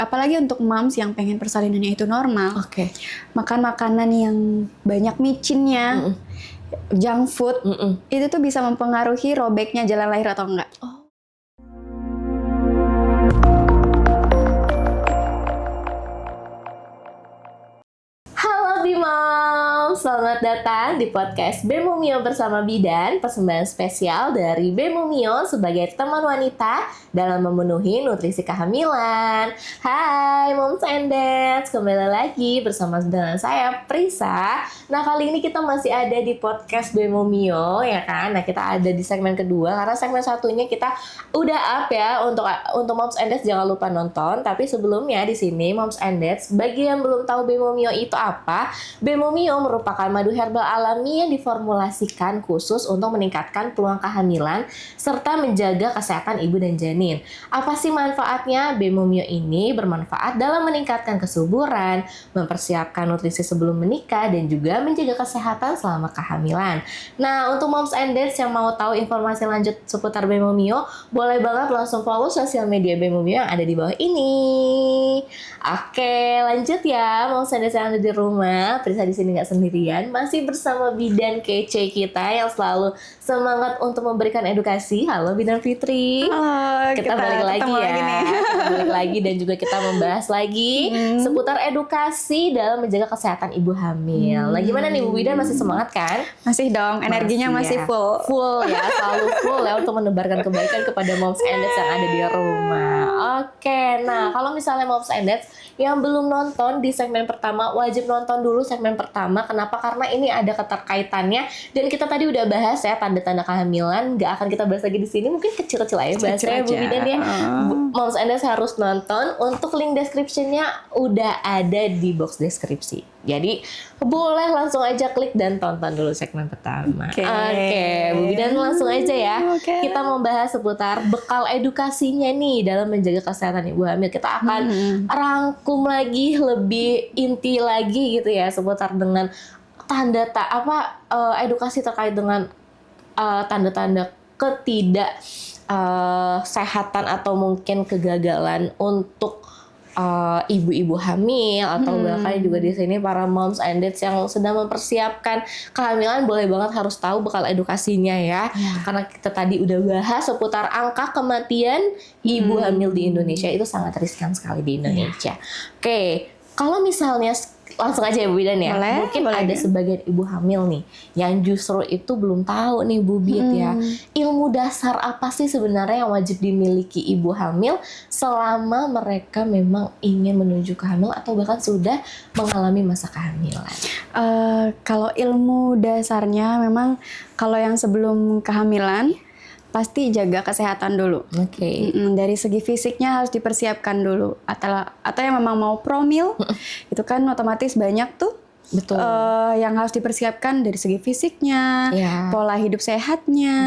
apalagi untuk moms yang pengen persalinannya itu normal. Oke. Makan makanan yang banyak micinnya, junk food, itu tuh bisa mempengaruhi robeknya jalan lahir atau enggak. Halo Bimom, selamat datang di podcast Bemomio bersama Bidan, persembahan spesial dari Bemomio sebagai teman wanita dalam memenuhi nutrisi kehamilan. Hai Moms and Dads, kembali lagi bersama dengan saya Prisa. Nah kali ini kita masih ada di podcast Bemomio ya kan. Nah kita ada di segmen kedua karena segmen satunya kita udah up ya untuk Moms and Dads, jangan lupa nonton. Tapi sebelumnya di sini Moms and Dads, bagi yang belum tahu Bemomio itu apa? Bemomio merupakan madu herbal alami yang diformulasikan khusus untuk meningkatkan peluang kehamilan serta menjaga kesehatan ibu dan janin. Apa sih manfaatnya? Bemomio ini bermanfaat dalam meningkatkan kesuburan, mempersiapkan nutrisi sebelum menikah, dan juga menjaga kesehatan selama kehamilan. Nah, untuk Moms and Dads yang mau tahu informasi lanjut seputar Bemomio, boleh banget langsung follow sosial media Bemomio yang ada di bawah ini. Oke, lanjut ya, Moms and Dads yang ada di rumah. Prisa di sini nggak sendirian, masih bersama bidan kece kita yang selalu semangat untuk memberikan edukasi. Halo Bidan Fitri. Halo, Kita balik lagi ya. Kita balik lagi dan juga kita membahas lagi seputar edukasi dalam menjaga kesehatan ibu hamil. Nah, gimana nih Bu Bidan, masih semangat kan? Masih dong, energinya masih ya. full. Full ya, selalu full ya untuk menebarkan kebaikan kepada Moms and Dads yang ada di rumah. Oke, nah kalau misalnya Moms and Dads yang belum nonton di segmen pertama, wajib nonton dulu segmen pertama. Kenapa? Karena ini ada keterkaitannya dan kita tadi udah bahas ya tanda-tanda kehamilan. Gak akan kita bahas lagi di sini, mungkin kecil-kecil aja bahasanya Bu Bidan ya. Moms and Dads harus nonton. Untuk link description-nya udah ada di box deskripsi. Jadi boleh langsung aja klik dan tonton dulu segmen pertama. Oke, Bu Bidan langsung aja ya. Kita membahas seputar bekal edukasinya nih dalam menjaga kesehatan ibu hamil. Kita akan rangkum lagi lebih inti lagi gitu ya seputar dengan edukasi terkait dengan tanda-tanda sehatan atau mungkin kegagalan untuk ibu-ibu hamil atau bahkan juga di sini para moms and dads yang sedang mempersiapkan kehamilan, boleh banget harus tahu bekal edukasinya ya. Karena kita tadi udah bahas seputar angka kematian ibu hamil di Indonesia itu sangat riskan sekali di Indonesia. Oke, kalau misalnya langsung aja ya Bu Bidan ya. Mungkin ada sebagian ibu hamil nih yang justru itu belum tahu nih Bu Bid ya. Ilmu dasar apa sih sebenarnya yang wajib dimiliki ibu hamil selama mereka memang ingin menuju kehamilan atau bahkan sudah mengalami masa kehamilan? Kalau ilmu dasarnya memang kalau yang sebelum kehamilan pasti jaga kesehatan dulu. Dari segi fisiknya harus dipersiapkan dulu. Atau yang memang mau promil, itu kan otomatis banyak tuh. Betul. Yang harus dipersiapkan dari segi fisiknya, pola hidup sehatnya,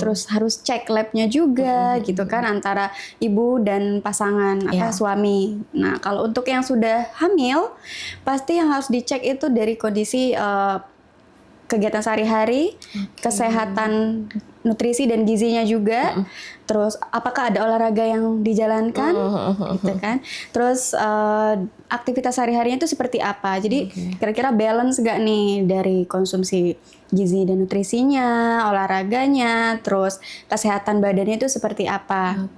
terus harus cek labnya juga, gitu kan, antara ibu dan pasangan atau suami. Nah, kalau untuk yang sudah hamil, pasti yang harus dicek itu dari kondisi kegiatan sehari-hari, kesehatan nutrisi dan gizinya juga, terus apakah ada olahraga yang dijalankan, gitu kan, terus aktivitas sehari-harinya itu seperti apa, jadi kira-kira balance gak nih dari konsumsi gizi dan nutrisinya, olahraganya, terus kesehatan badannya itu seperti apa.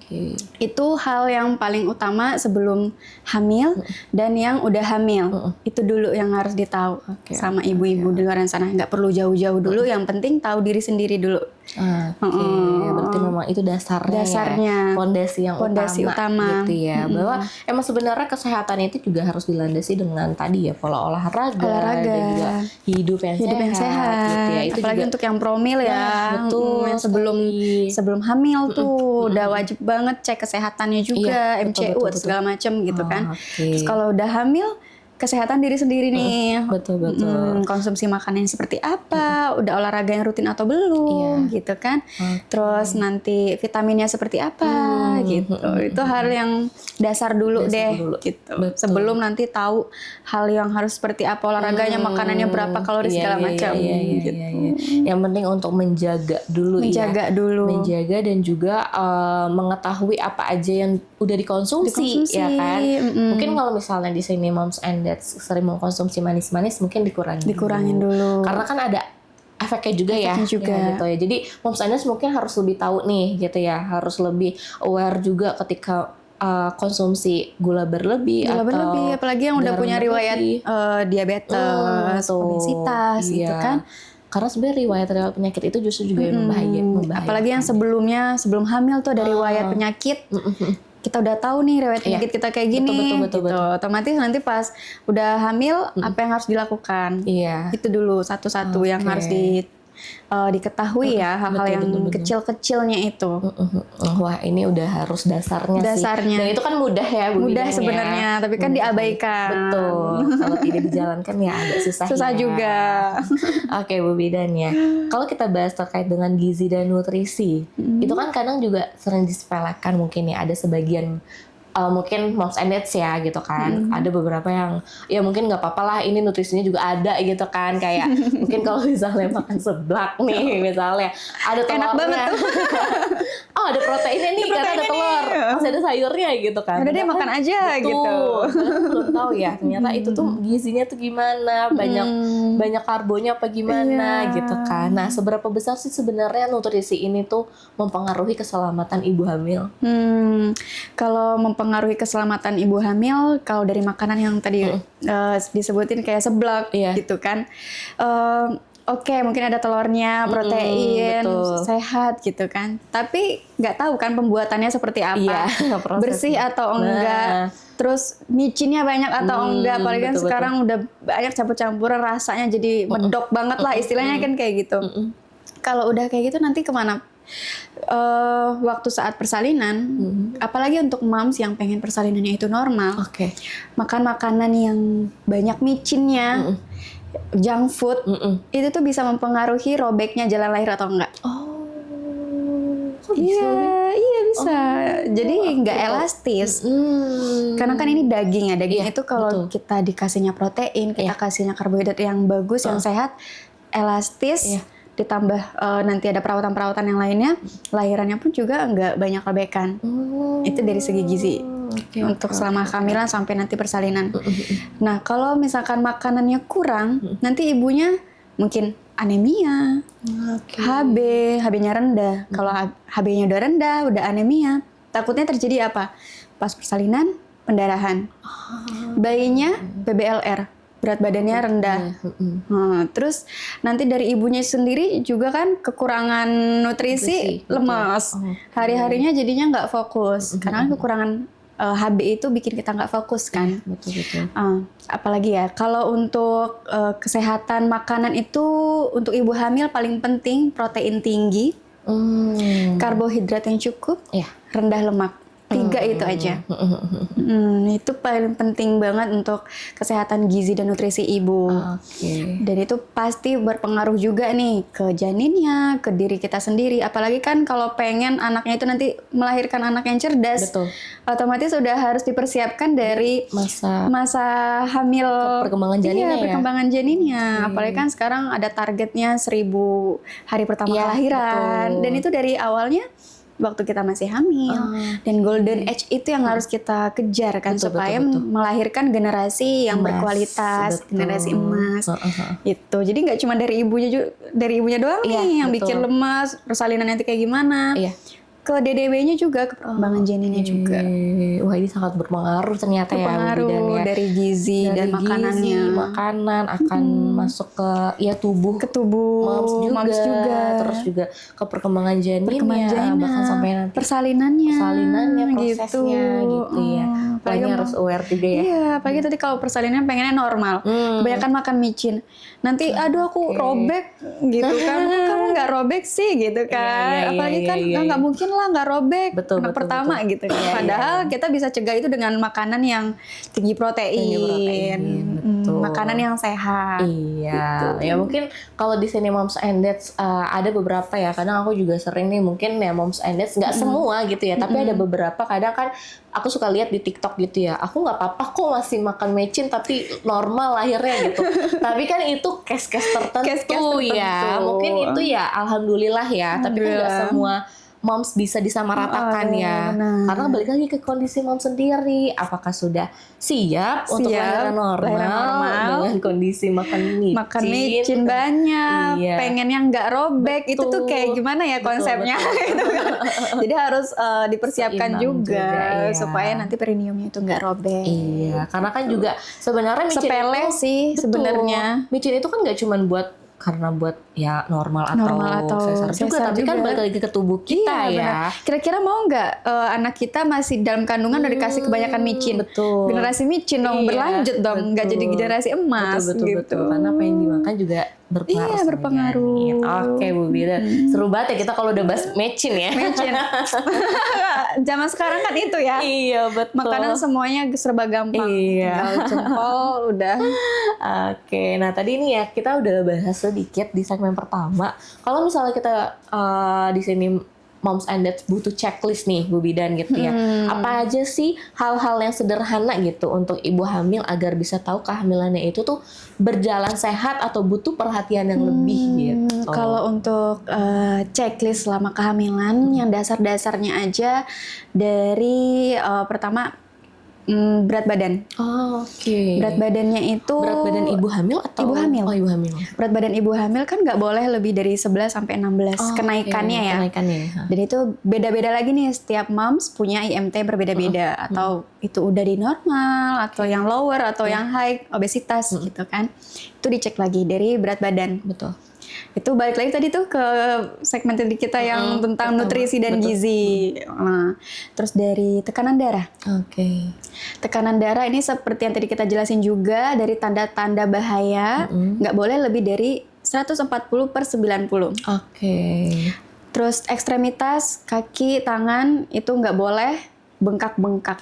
Itu hal yang paling utama sebelum hamil dan yang udah hamil. Itu dulu yang harus ditahu sama ibu-ibu di luar sana. Nggak perlu jauh-jauh dulu, yang penting tahu diri sendiri dulu. Berarti memang itu dasarnya ya, fondasi utama gitu ya. Bahwa emang sebenarnya kesehatan itu juga harus dilandasi dengan tadi ya pola olahraga dan juga hidup yang sehat gitu ya. Itu apalagi juga untuk yang promil ya, yang sebelum hamil tuh udah wajib banget cek kesehatannya juga, MCU atau segala macam gitu kan. Terus kalau udah hamil kesehatan diri sendiri nih. Betul. Konsumsi makanan yang seperti apa, udah olahraga yang rutin atau belum, gitu kan. Terus nanti vitaminnya seperti apa, gitu. Itu hal yang dasar dulu deh, gitu. Betul. Sebelum nanti tahu hal yang harus seperti apa, olahraganya, makanannya berapa kalori segala macam. Gitu. Yang penting untuk menjaga dulu menjaga dan juga mengetahui apa aja yang udah dikonsumsi. Ya kan. Mungkin kalau misalnya di sini moms and dads sering mengkonsumsi manis-manis, mungkin dikurangin dulu. Karena kan ada efeknya juga ya gitu ya. Jadi moms and dads mungkin harus lebih tahu nih gitu ya, harus lebih aware juga ketika konsumsi gula berlebih, apalagi yang udah punya riwayat diabetes, obesitas gitu kan. Karena sebenarnya riwayat penyakit itu justru juga yang membahayakan. Apalagi yang sebelum hamil tuh ada riwayat penyakit. Kita udah tahu nih riwayat penyakit kita kayak gini. Betul. Otomatis nanti pas udah hamil apa yang harus dilakukan? Itu dulu satu-satu yang harus diketahui ya, hal-hal yang kecil-kecilnya itu. Wah, ini udah harus dasarnya sih. Dan itu kan mudah ya, Bu mudah Bidan, sebenarnya, tapi kan diabaikan. Betul. Kalau tidak dijalankan ya agak susah juga. Oke, Bu Bidan ya. Kalau kita bahas terkait dengan gizi dan nutrisi, itu kan kadang juga sering disepelekan mungkin ya, ada sebagian mungkin moms and dads ya gitu kan. Ada beberapa yang ya mungkin nggak apa-apa lah, ini nutrisinya juga ada gitu kan, kayak mungkin kalau misalnya makan seblak nih misalnya ada telurnya, enak banget tuh. Ada proteinnya nih karena ada telur, masih ada sayurnya gitu kan. Udah deh makan aja gitu. Belum tahu ya ternyata itu tuh gizinya tuh gimana, banyak karbonya apa gimana gitu kan. Nah, seberapa besar sih sebenarnya nutrisi ini tuh mempengaruhi keselamatan ibu hamil? Kalau mempengaruhi keselamatan ibu hamil, kalau dari makanan yang tadi disebutin kayak seblak gitu kan, Oke, mungkin ada telurnya, protein, sehat gitu kan. Tapi nggak tahu kan pembuatannya seperti apa, bersih atau enggak, terus micinnya banyak atau enggak. Apalagi kan sekarang udah banyak campur-campuran, rasanya jadi medok banget lah istilahnya kan kayak gitu. Kalau udah kayak gitu nanti kemana? Waktu saat persalinan, apalagi untuk moms yang pengen persalinannya itu normal, makan makanan yang banyak micinnya, junk food, itu tuh bisa mempengaruhi robeknya jalan lahir atau enggak. Iya bisa. Jadi nggak elastis. Karena kan ini daging ya, daging itu kalau kita dikasihnya protein, kita kasihnya karbohidrat yang bagus, yang sehat, elastis. Ditambah nanti ada perawatan-perawatan yang lainnya, lahirannya pun juga nggak banyak robekan. Itu dari segi gizi untuk selama kehamilan sampai nanti persalinan. Nah, kalau misalkan makanannya kurang, nanti ibunya mungkin anemia, HB-nya rendah. Kalau HB-nya udah rendah, udah anemia, takutnya terjadi apa? Pas persalinan, pendarahan. Bayinya PBLR. Berat badannya rendah. Terus nanti dari ibunya sendiri juga kan kekurangan nutrisi, lemas. Hari-harinya jadinya nggak fokus. Karena kekurangan HB itu bikin kita nggak fokus kan. Apalagi ya, kalau untuk kesehatan makanan itu untuk ibu hamil paling penting protein tinggi, karbohidrat yang cukup, rendah lemak. 3 itu aja. Itu paling penting banget untuk kesehatan gizi dan nutrisi ibu. Dan itu pasti berpengaruh juga nih ke janinnya, ke diri kita sendiri. Apalagi kan kalau pengen anaknya itu nanti melahirkan anak yang cerdas, otomatis udah harus dipersiapkan dari masa hamil, perkembangan janinnya perkembangan janinnya. Apalagi kan sekarang ada targetnya 1000 hari pertama kelahiran. Dan itu dari awalnya waktu kita masih hamil, dan golden age itu yang harus kita kejar kan, supaya melahirkan generasi yang berkualitas, generasi emas. Itu jadi nggak cuma dari ibunya doang nih yang bikin lemas, persalinan nanti kayak gimana. Ke DDW-nya juga, ke perkembangan janinnya juga. Wah, ini sangat berpengaruh ternyata berpengaruh dari gizi dan makanannya. Makanan akan masuk ke tubuh, moms juga, terus juga ke perkembangan janinnya, bahkan sampai nanti persalinannya, prosesnya gitu ya. Apalagi harus harus aware juga ya. Iya, apalagi tadi kalau persalinan pengennya normal. Kebanyakan makan micin. Nanti aduh aku robek gitu kan. Kok kamu nggak robek sih gitu kan. Apalagi kan nggak mungkin lah nggak robek. Anak pertama gitu kan. Padahal kita bisa cegah itu dengan makanan yang tinggi protein. Makanan yang sehat. Iya. Ya mungkin kalau di sini Moms and Dads ada beberapa ya. Kadang aku juga sering nih mungkin ya Moms and Dads nggak semua gitu ya. Tapi ada beberapa kadang kan aku suka lihat di TikTok gitu ya. Aku nggak apa-apa kok masih makan mecin tapi normal lahirnya gitu. Tapi kan itu case-case tertentu ya. Mungkin itu ya alhamdulillah ya. Tapi kan nggak semua moms bisa disamaratakan ya. Benar. Karena balik lagi ke kondisi mom sendiri. Apakah sudah siap untuk lahiran normal dengan kondisi makan micin banyak, pengennya nggak robek. Itu tuh kayak gimana ya konsepnya. Jadi harus dipersiapkan juga supaya nanti perineumnya itu nggak robek. Iya, karena kan juga sebenarnya micin sepele itu, sih sebenarnya. Micin itu kan nggak cuma karena buat ya normal atau sesar juga, tapi kan balik lagi ke tubuh kita ya. Kira-kira mau nggak anak kita masih dalam kandungan udah dikasih kebanyakan micin? Betul. Generasi micin dong, berlanjut dong, nggak jadi generasi emas. Betul. Karena apa yang dimakan juga berpengaruh. Iya, berpengaruh. Oke, Bu Bida. Seru banget ya kita kalau udah bahas micin ya. Micin. Zaman sekarang kan itu ya. Iya, betul. Makanan semuanya serba gampang. Iya. Jempol udah. Oke, nah tadi ini ya kita udah bahas sedikit di segmen pertama. Kalau misalnya kita di sini Moms and Dads butuh checklist nih Bu Bidan gitu ya. Apa aja sih hal-hal yang sederhana gitu untuk ibu hamil agar bisa tahu kehamilannya itu tuh berjalan sehat atau butuh perhatian yang lebih gitu. Kalau untuk checklist selama kehamilan yang dasar-dasarnya aja dari pertama berat badan. Oke. Berat badannya itu berat badan ibu hamil atau ibu hamil. Oh, ibu hamil. Berat badan ibu hamil kan nggak boleh lebih dari 11 sampai 16 kenaikannya ya. Kenaikannya. Dan itu beda-beda lagi nih, setiap moms punya IMT berbeda-beda atau itu udah di normal atau yang lower atau yang high obesitas gitu kan. Itu dicek lagi dari berat badan. Betul. Itu balik lagi tadi tuh ke segmen tadi kita yang tentang nutrisi dan gizi. Nah, terus dari tekanan darah. Oke. Tekanan darah ini seperti yang tadi kita jelasin juga dari tanda-tanda bahaya, nggak boleh lebih dari 140/90. Oke. Terus ekstremitas, kaki, tangan itu nggak boleh bengkak-bengkak.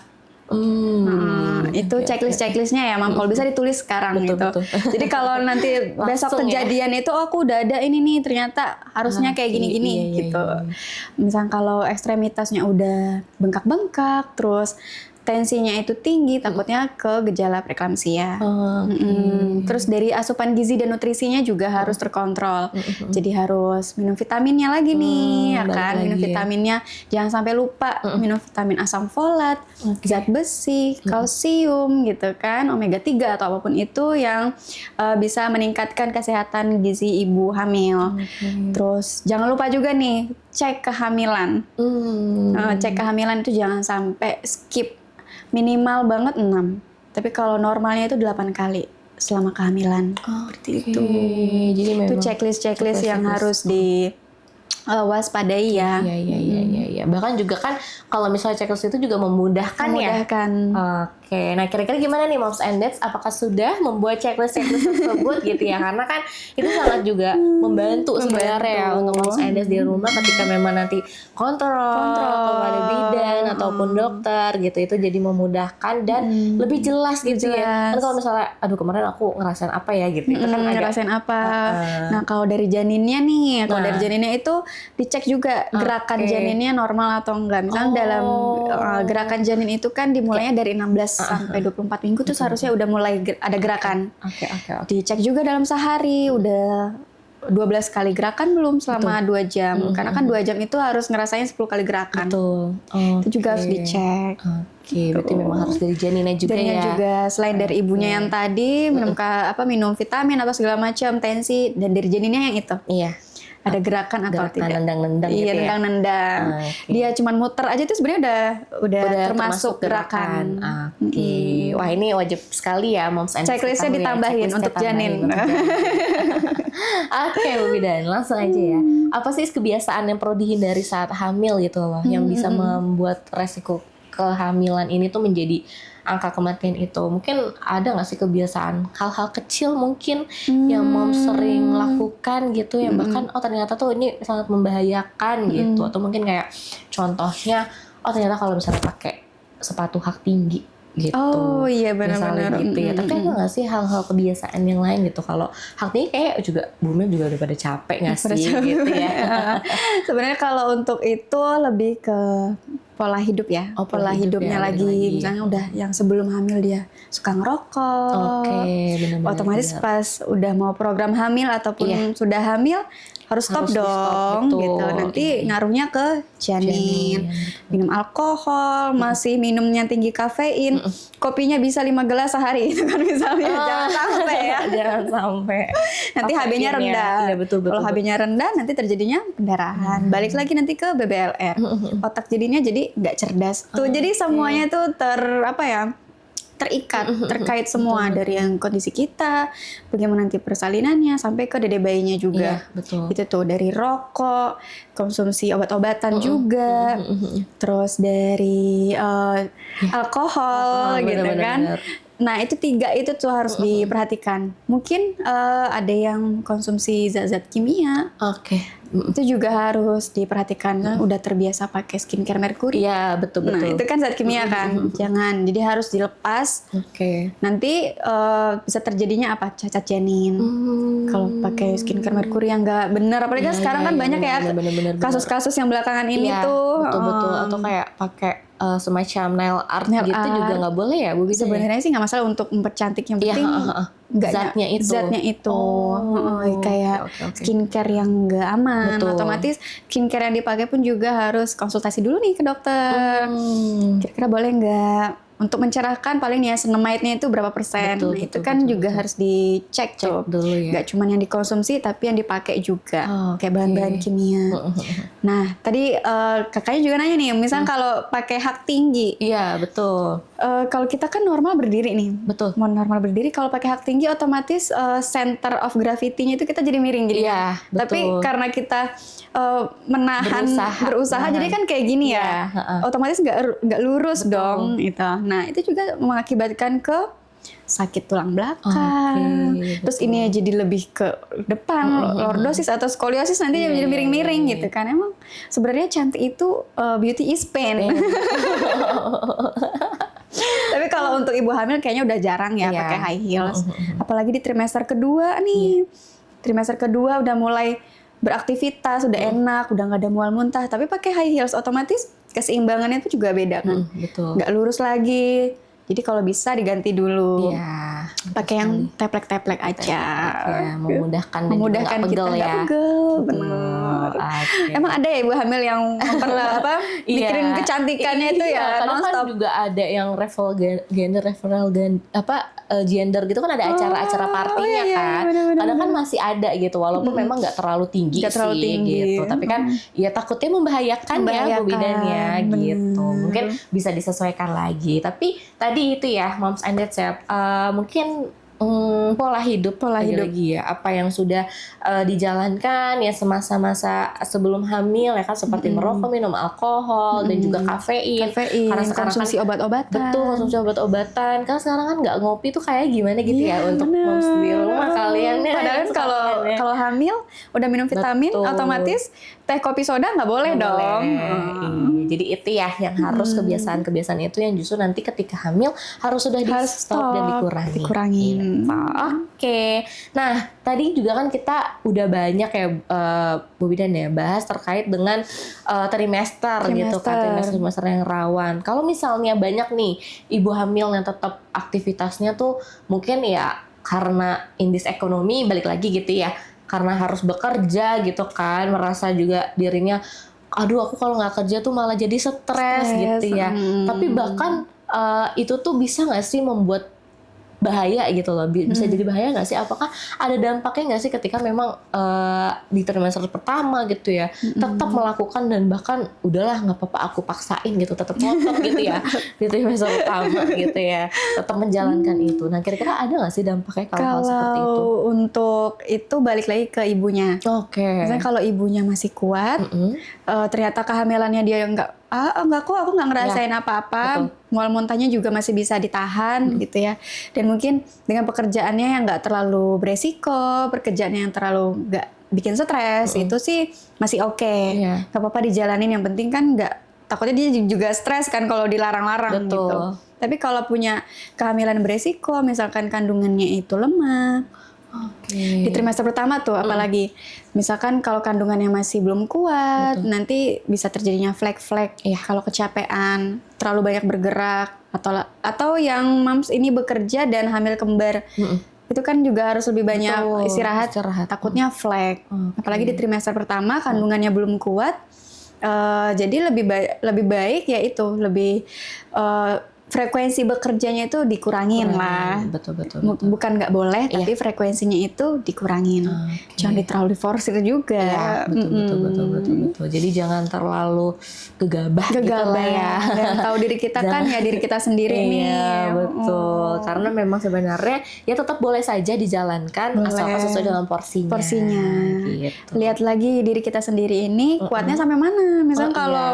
Itu checklistnya ya, Mam. Kalau bisa ditulis sekarang betul. Jadi kalau nanti besok kejadian itu aku udah ada ini nih, ternyata harusnya kayak gini-gini gitu. Misal kalau ekstremitasnya udah bengkak-bengkak, terus tensinya itu tinggi, takutnya ke gejala preeklamsia. Terus dari asupan gizi dan nutrisinya juga harus terkontrol. Jadi harus minum vitaminnya lagi nih, ya kan? Minum vitaminnya jangan sampai lupa minum vitamin asam folat, zat besi, kalsium gitu kan, omega 3 atau apapun itu yang bisa meningkatkan kesehatan gizi ibu hamil. Terus jangan lupa juga nih cek kehamilan. Cek kehamilan itu jangan sampai skip. Minimal banget 6. Tapi kalau normalnya itu 8 kali selama kehamilan. Seperti itu. Jadi memang itu checklist yang harus diwaspadai ya. Iya. Bahkan juga kan kalau misalnya checklist itu juga memudahkan ya. Oke, nah kira-kira gimana nih Moms and Dads? Apakah sudah membuat checklist tersebut gitu ya? Karena kan itu sangat juga membantu sebenarnya ya untuk Moms and Dads di rumah ketika memang nanti kontrol kepada bidan ataupun dokter gitu, itu jadi memudahkan dan lebih jelas gitu ya. Kan kalau misalnya, aduh kemarin aku ngerasain apa ya gitu, itu kan ngerasain apa. Nah kalau dari janinnya nih, kalau dari janinnya itu dicek juga gerakan janinnya normal atau enggak. Misalnya dalam gerakan janin itu kan dimulainya dari 16 sampai 24 minggu tuh seharusnya udah mulai ada gerakan. Dicek juga dalam sehari udah 12 kali gerakan belum selama 2 jam. Karena kan 2 jam itu harus ngerasain 10 kali gerakan. Itu juga harus dicek. Berarti memang harus dari janinnya juga ya. Juga selain dari ibunya yang tadi minum vitamin apa segala macam, tensi, dan dari janinnya yang itu. Iya. Ada gerakan atau tidak? Nendang-nendang gitu ya? Iya, nendang-nendang. Dia cuma muter aja tuh sebenarnya udah termasuk gerakan. Wah ini wajib sekali ya Moms and Dads. Checklistnya ditambahin untuk janin. Oke Bu Bidan, langsung aja ya. Apa sih kebiasaan yang perlu dihindari saat hamil gitu loh, yang bisa membuat resiko kehamilan ini tuh menjadi angka kematian itu. Mungkin ada nggak sih kebiasaan hal-hal kecil mungkin yang mom sering lakukan gitu, yang bahkan ternyata tuh ini sangat membahayakan gitu, atau mungkin kayak contohnya ternyata kalau misalnya pakai sepatu hak tinggi gitu. Oh iya benar-benar gitu ya. Tapi ada nggak sih hal-hal kebiasaan yang lain gitu? Kalau hak tinggi kayak juga bumi juga udah pada capek nggak sih gitu ya. Sebenarnya kalau untuk itu lebih ke pola hidup ya. Pola hidupnya ya, lagi. Misalnya udah yang sebelum hamil dia suka ngerokok. Benar-benar. Otomatis pas udah mau program hamil ataupun sudah hamil harus stop dong gitu. Nanti ngaruhnya ke janin. Minum alkohol, masih minumnya tinggi kafein. Kopinya bisa 5 gelas sehari itu kan misalnya. Jangan sampai ya. Jangan sampai. Nanti HB-nya rendah. Iya, betul. Kalau HB-nya rendah nanti terjadinya pendarahan. Balik lagi nanti ke BBLR. Otak jadinya jadi nggak cerdas. Tuh jadi semuanya tuh terikat, terkait semua dari yang kondisi kita, bagaimana nanti persalinannya sampai ke dede bayinya juga. Iya, betul. Itu tuh dari rokok, konsumsi obat-obatan juga, terus dari alkohol gitu kan. Nah itu 3 itu tuh harus diperhatikan. Mungkin ada yang konsumsi zat-zat kimia. Itu juga harus diperhatikan. Udah terbiasa pakai skincare merkuri. Iya betul. Nah itu kan zat kimia kan. Jangan. Jadi harus dilepas. Nanti bisa terjadinya apa? Cacat janin. Kalau pakai skincare merkuri yang nggak benar. Apalagi sekarang kan banyak ya kasus-kasus yang belakangan ini tuh. Betul. Atau kayak pakai semacam nail art gitu juga nggak boleh ya Bu? Sebenarnya sih nggak masalah untuk mempercantik, yang penting zatnya itu kayak skincare yang nggak aman. Otomatis skincare yang dipakai pun juga harus konsultasi dulu nih ke dokter. Kira-kira boleh nggak untuk mencerahkan paling niacinamide-nya itu berapa persen. Itu kan juga harus dicek tuh. Nggak cuma yang dikonsumsi tapi yang dipakai juga kayak bahan-bahan kimia. Nah tadi kakaknya juga nanya nih, misal kalau pakai hak tinggi. Iya betul. Kalau kita kan normal berdiri nih. Betul. Mau normal berdiri, kalau pakai hak tinggi otomatis center of gravity-nya itu kita jadi miring jadi. Iya, betul. Tapi karena kita menahan berusaha jadi kan kayak gini ya. Otomatis nggak lurus dong itu. Nah, itu juga mengakibatkan ke sakit tulang belakang. Terus ini jadi lebih ke depan, lordosis atau skoliosis nanti jadi miring-miring gitu kan. Emang sebenarnya cantik itu beauty is pain. Tapi kalau untuk ibu hamil kayaknya udah jarang ya pakai high heels. Apalagi di trimester kedua nih. Trimester kedua udah mulai beraktivitas, udah enak, udah nggak ada mual muntah. Tapi pakai high heels otomatis keseimbangannya itu juga beda kan. Nggak lurus lagi. Jadi kalau bisa diganti dulu. Pakai yang teplek-teplek aja. Memudahkan dan memudahkan juga kita nggak pegel. Benar. Emang ada ya ibu hamil yang mikirin kecantikannya itu ya? Kadang kan juga ada yang gender gitu kan, ada acara-acara partinya kan. Kadang kan masih ada gitu, walaupun memang nggak terlalu tinggi gitu. Tapi kan ya takutnya membahayakan ya Bu Bidan ya gitu. Mungkin bisa disesuaikan lagi. Tapi tadi itu ya Moms and Dads ya, mungkin pola hidup lagi ya, apa yang sudah dijalankan ya semasa-masa sebelum hamil ya kan, seperti merokok, minum alkohol dan juga kafein. Karena sekarang konsumsi obat-obatan. Betul, konsumsi obat-obatan. Karena sekarang kan nggak ngopi tuh kayak gimana gitu ya untuk moms di rumah kalian ya. Padahal kalau hamil udah minum vitamin, otomatis teh kopi soda nggak boleh dong. Jadi itu ya yang harus kebiasaan-kebiasaan itu yang justru nanti ketika hamil harus sudah di stop dan dikurangin. Nah tadi juga kan kita udah banyak ya Bu Bidan ya bahas terkait dengan trimester gitu kan, trimester yang rawan. Kalau misalnya banyak nih ibu hamil yang tetap aktivitasnya tuh mungkin ya karena indeks ekonomi balik lagi gitu ya, karena harus bekerja gitu kan, merasa juga dirinya aduh aku kalau nggak kerja tuh malah jadi stres gitu ya. Tapi bahkan itu tuh bisa nggak sih membuat bahaya gitu loh, bisa jadi bahaya nggak sih? Apakah ada dampaknya nggak sih ketika memang di trimester pertama gitu ya tetap melakukan dan bahkan udahlah nggak apa-apa aku paksain gitu, tetap ngotot gitu ya di trimester pertama gitu ya, tetap menjalankan itu. Nah kira-kira ada nggak sih dampaknya kalau hal seperti itu? Untuk itu balik lagi ke ibunya. Misalnya kalau ibunya masih kuat, ternyata kehamilannya dia nggak enggak kok, aku nggak ngerasain apa-apa. Mual muntahnya juga masih bisa ditahan gitu ya. Dan mungkin dengan pekerjaannya yang nggak terlalu beresiko, pekerjaannya yang terlalu nggak bikin stres, itu sih masih oke. Nggak apa-apa dijalanin, yang penting kan nggak, takutnya dia juga stres kan kalau dilarang-larang gitu. Tapi kalau punya kehamilan beresiko, misalkan kandungannya itu lemah, di trimester pertama tuh apalagi, misalkan kalau kandungannya masih belum kuat, nanti bisa terjadinya flek-flek. Kalau kecapean, terlalu banyak bergerak, atau yang moms ini bekerja dan hamil kembar, itu kan juga harus lebih banyak istirahat. Takutnya flek. Apalagi di trimester pertama kandungannya belum kuat, jadi lebih baik ya itu lebih frekuensi bekerjanya itu dikurangin lah. Betul. Bukan nggak boleh, tapi frekuensinya itu dikurangin. Jangan terlalu diforsir juga. Betul. Jadi jangan terlalu gegabah gitu lah ya. Yang tahu diri kita kan ya diri kita sendiri nih. Betul. Karena memang sebenarnya ya tetap boleh saja dijalankan asalkan sesuai dengan porsinya. Gitu. Lihat lagi diri kita sendiri ini kuatnya sampai mana. Misalnya kalau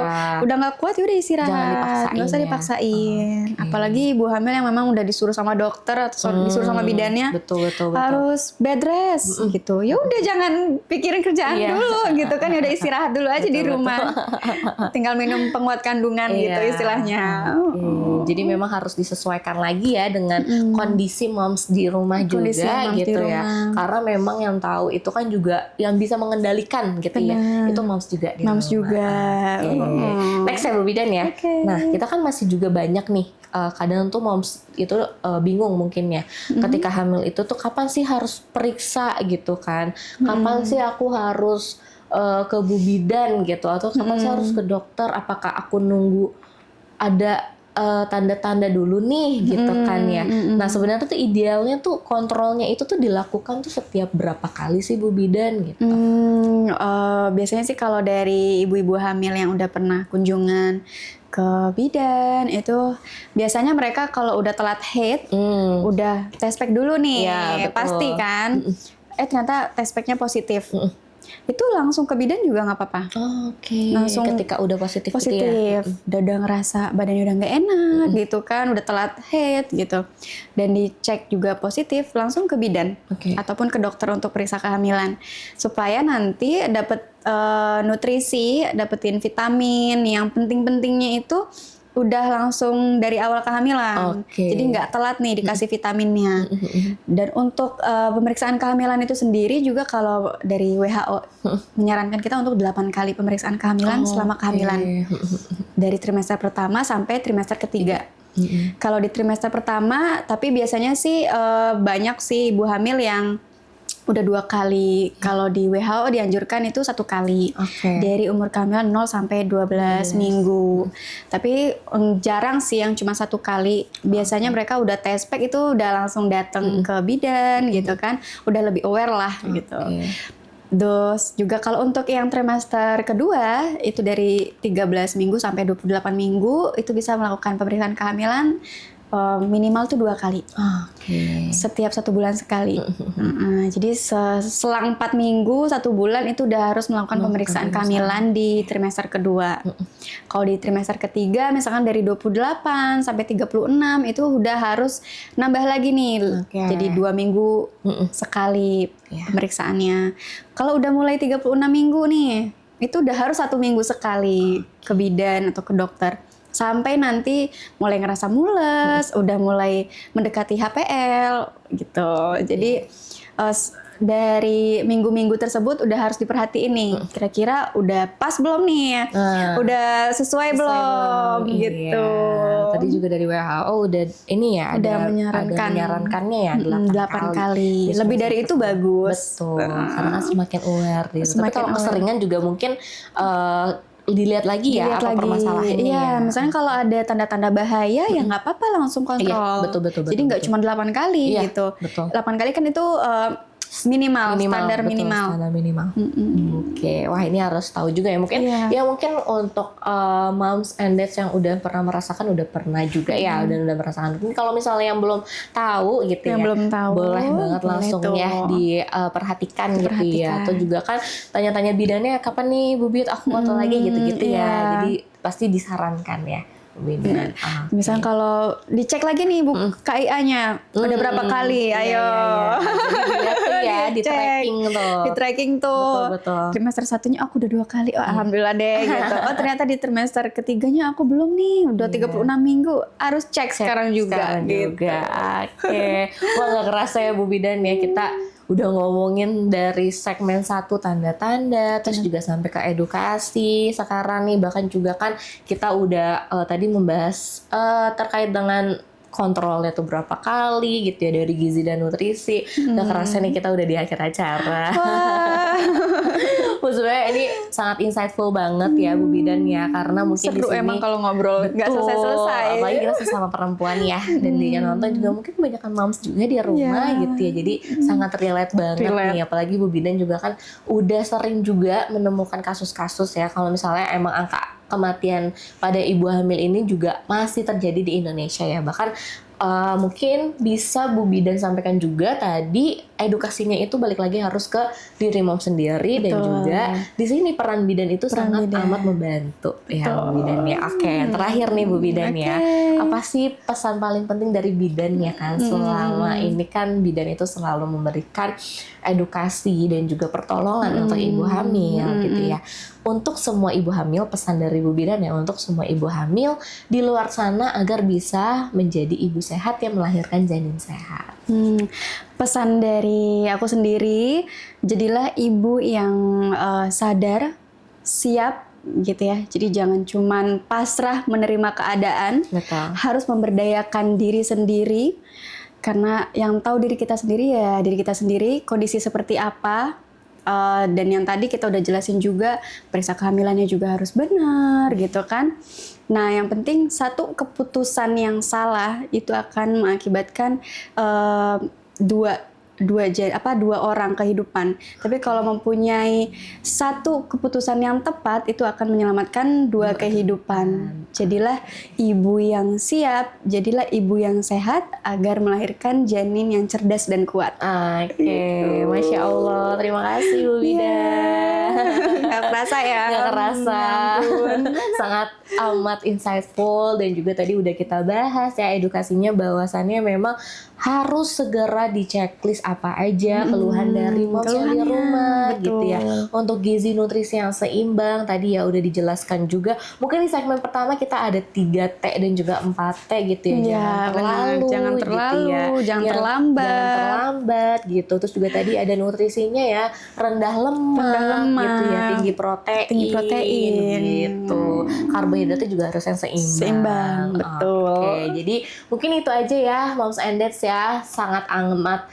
udah nggak kuat, yaudah istirahat. Nggak usah dipaksain. Apalagi ibu hamil yang memang udah disuruh sama dokter atau disuruh sama bidannya, betul. Harus bed rest gitu. Ya udah jangan pikirin kerjaan dulu gitu kan, ya udah istirahat dulu aja di rumah. Tinggal minum penguat kandungan gitu istilahnya. Jadi memang harus disesuaikan lagi ya dengan kondisi moms di rumah juga gitu ya. Karena memang yang tahu itu kan juga yang bisa mengendalikan gitu ya. Itu moms juga di moms rumah. Juga. Next ya Bu Bidan ya. Nah, kita kan masih juga banyak nih kadang tuh moms itu bingung mungkin ya ketika hamil itu tuh kapan sih harus periksa gitu kan, kapan sih aku harus ke Bu Bidan gitu, atau kapan sih harus ke dokter, apakah aku nunggu ada tanda-tanda dulu nih gitu kan ya. Nah sebenarnya tuh idealnya tuh kontrolnya itu tuh dilakukan tuh setiap berapa kali sih Bu Bidan gitu? Biasanya sih kalau dari ibu-ibu hamil yang udah pernah kunjungan ke bidan itu biasanya mereka kalau udah telat haid, udah tes pack dulu nih, pasti kan. Ternyata tes packnya positif. Itu langsung ke bidan juga nggak apa-apa. Langsung ketika udah positif. Gitu ya? Udah ngerasa badannya udah nggak enak gitu kan, udah telat haid gitu, dan dicek juga positif, langsung ke bidan ataupun ke dokter untuk periksa kehamilan supaya nanti dapet nutrisi, dapetin vitamin yang penting-pentingnya itu udah langsung dari awal kehamilan. Jadi nggak telat nih dikasih vitaminnya. Dan untuk pemeriksaan kehamilan itu sendiri juga kalau dari WHO menyarankan kita untuk 8 kali pemeriksaan kehamilan selama kehamilan. Dari trimester pertama sampai trimester ketiga. Kalau di trimester pertama, tapi biasanya sih banyak sih ibu hamil yang udah 2 kali. Kalau di WHO dianjurkan itu 1 kali. Dari umur kehamilan 0 sampai 12 minggu. Tapi jarang sih yang cuma 1 kali. Biasanya mereka udah tes pack itu udah langsung datang ke bidan gitu kan. Udah lebih aware lah gitu. Terus juga kalau untuk yang trimester kedua itu dari 13 minggu sampai 28 minggu itu bisa melakukan pemeriksaan kehamilan minimal tuh 2 kali. Setiap 1 bulan sekali. Jadi selang 4 minggu 1 bulan itu udah harus melakukan pemeriksaan kehamilan di trimester kedua. Kalau di trimester ketiga misalkan dari 28 sampai 36 itu udah harus nambah lagi nih. Jadi 2 minggu sekali pemeriksaannya. Kalau udah mulai 36 minggu nih, itu udah harus 1 minggu sekali ke bidan atau ke dokter. Sampai nanti mulai ngerasa mules, udah mulai mendekati HPL gitu. Jadi dari minggu-minggu tersebut udah harus diperhatiin nih, kira-kira udah pas belum nih, udah sesuai belum gitu. Tadi juga dari WHO udah ini ya, udah ada menyarankannya ya 8 kali. Lebih dari itu bagus. Betul, karena semakin aware. Tapi kalau keseringan juga mungkin dilihat lagi ya apa permasalahannya. Misalnya kalau ada tanda-tanda bahaya ya nggak apa-apa langsung kontrol. Betul. Jadi nggak cuma 8 kali gitu. 8 kali kan itu standar betul, minimal. Standar minimal. Oke, wah ini harus tahu juga ya. Mungkin ya mungkin untuk moms and dads yang udah pernah merasakan, udah pernah juga ya, udah merasakan. Mungkin kalau misalnya yang belum tahu gitu yang ya, belum tahu, boleh banget langsung ya diperhatikan gitu ya. Atau juga kan tanya-tanya bidannya, kapan nih Bu Bit aku foto lagi gitu-gitu ya. Jadi pasti disarankan ya. Bidan. Misalnya kalau dicek lagi nih Bu KIA-nya udah berapa kali, ayo. Jadi di tracking tuh. Di tracking tuh. Betul. Trimester 1-nya aku udah 2 kali. Oh, alhamdulillah deh gitu. Oh, ternyata di trimester ketiganya aku belum nih. Udah 36 minggu. Harus cek sekarang juga gitu. Oke. Wah, gak kerasa ya Bu Bidan ya, kita udah ngomongin dari segmen 1 tanda-tanda, terus juga sampai ke edukasi sekarang nih, bahkan juga kan kita udah tadi membahas terkait dengan kontrolnya tuh berapa kali gitu ya, dari gizi dan nutrisi. Gak kerasa nih kita udah di akhir acara. Sebenarnya ini sangat insightful banget ya Bu Bidan ya, karena mungkin seru di sini emang kalau ngobrol nggak selesai-selesai. Apalagi kita sesama perempuan ya, dan dia nonton juga mungkin kebanyakan moms juga di rumah gitu ya, jadi sangat relate banget nih. Apalagi Bu Bidan juga kan udah sering juga menemukan kasus-kasus ya, kalau misalnya emang angka kematian pada ibu hamil ini juga masih terjadi di Indonesia ya. Bahkan mungkin bisa Bu Bidan sampaikan juga tadi, edukasinya itu balik lagi harus ke diri mom sendiri. Betul. Dan juga di sini peran bidan itu sangat amat membantu. Betul. Ya Bu Bidan ya. Oke, terakhir nih Bu Bidan ya, apa sih pesan paling penting dari bidan ya kan? Selama ini kan bidan itu selalu memberikan edukasi dan juga pertolongan untuk ibu hamil gitu ya. Untuk semua ibu hamil, pesan dari Bu Bidan ya, untuk semua ibu hamil di luar sana agar bisa menjadi ibu sehat yang melahirkan janin sehat. Pesan dari aku sendiri, jadilah ibu yang sadar, siap gitu ya. Jadi jangan cuman pasrah menerima keadaan. Betul. Harus memberdayakan diri sendiri, karena yang tahu diri kita sendiri ya diri kita sendiri, kondisi seperti apa. Dan yang tadi kita udah jelasin juga, periksa kehamilannya juga harus benar gitu kan. Nah, yang penting satu keputusan yang salah itu akan mengakibatkan dua orang kehidupan. Tapi kalau mempunyai satu keputusan yang tepat, itu akan menyelamatkan dua kehidupan. Jadilah ibu yang siap, jadilah ibu yang sehat agar melahirkan janin yang cerdas dan kuat. Oke, Masya Allah. Terima kasih Bu Bidan. Gak kerasa ya? Gak kerasa. Sangat amat insightful, dan juga tadi udah kita bahas ya edukasinya, bahwasannya memang harus segera di checklist apa aja keluhan dari moms yang di rumah. Betul. Gitu ya. Untuk gizi nutrisi yang seimbang tadi ya udah dijelaskan juga. Mungkin di segmen pertama kita ada 3T dan juga 4T gitu ya. Jangan terlalu, gitu ya. Jangan terlambat gitu. Terus juga tadi ada nutrisinya ya, rendah lemak gitu ya, tinggi protein gitu. Karbohidratnya juga harus yang seimbang. Betul. Oke, jadi mungkin itu aja ya moms and dads ya, sangat amat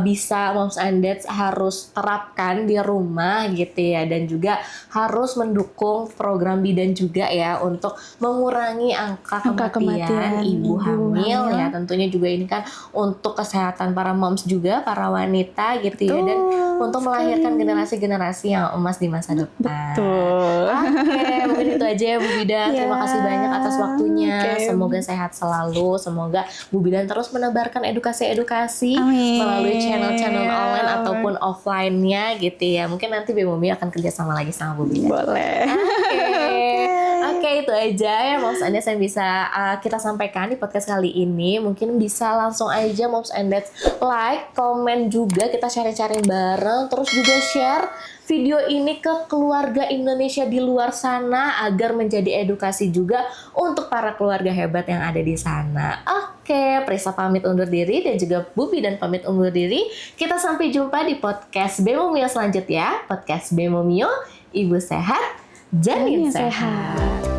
bisa moms and dads harus terapkan di rumah gitu ya, dan juga harus mendukung program bidan juga ya untuk mengurangi angka kematian ibu hamil ya. Tentunya juga ini kan untuk kesehatan para moms juga, para wanita gitu ya, dan untuk melahirkan generasi-generasi yang emas di masa depan. Betul. Oke, mungkin itu aja ya Bu Bidan. Terima kasih banyak atas waktunya. Semoga sehat selalu. Semoga Bu Bidan terus menebarkan edukasi-edukasi melalui channel-channel online ataupun offline-nya gitu ya. Mungkin nanti Bemomi akan kerjasama lagi sama Bu Bidan. Boleh. Oke, itu aja ya moms and dads yang bisa kita sampaikan di podcast kali ini. Mungkin bisa langsung aja moms and dads like, komen juga, kita sharing-sharing bareng. Terus juga share video ini ke keluarga Indonesia di luar sana agar menjadi edukasi juga untuk para keluarga hebat yang ada di sana. Oke, Prisa pamit undur diri dan juga Bu Bidan pamit undur diri. Kita sampai jumpa di podcast Bemomio selanjutnya. Podcast Bemomio, Ibu Sehat, Janin Sehat.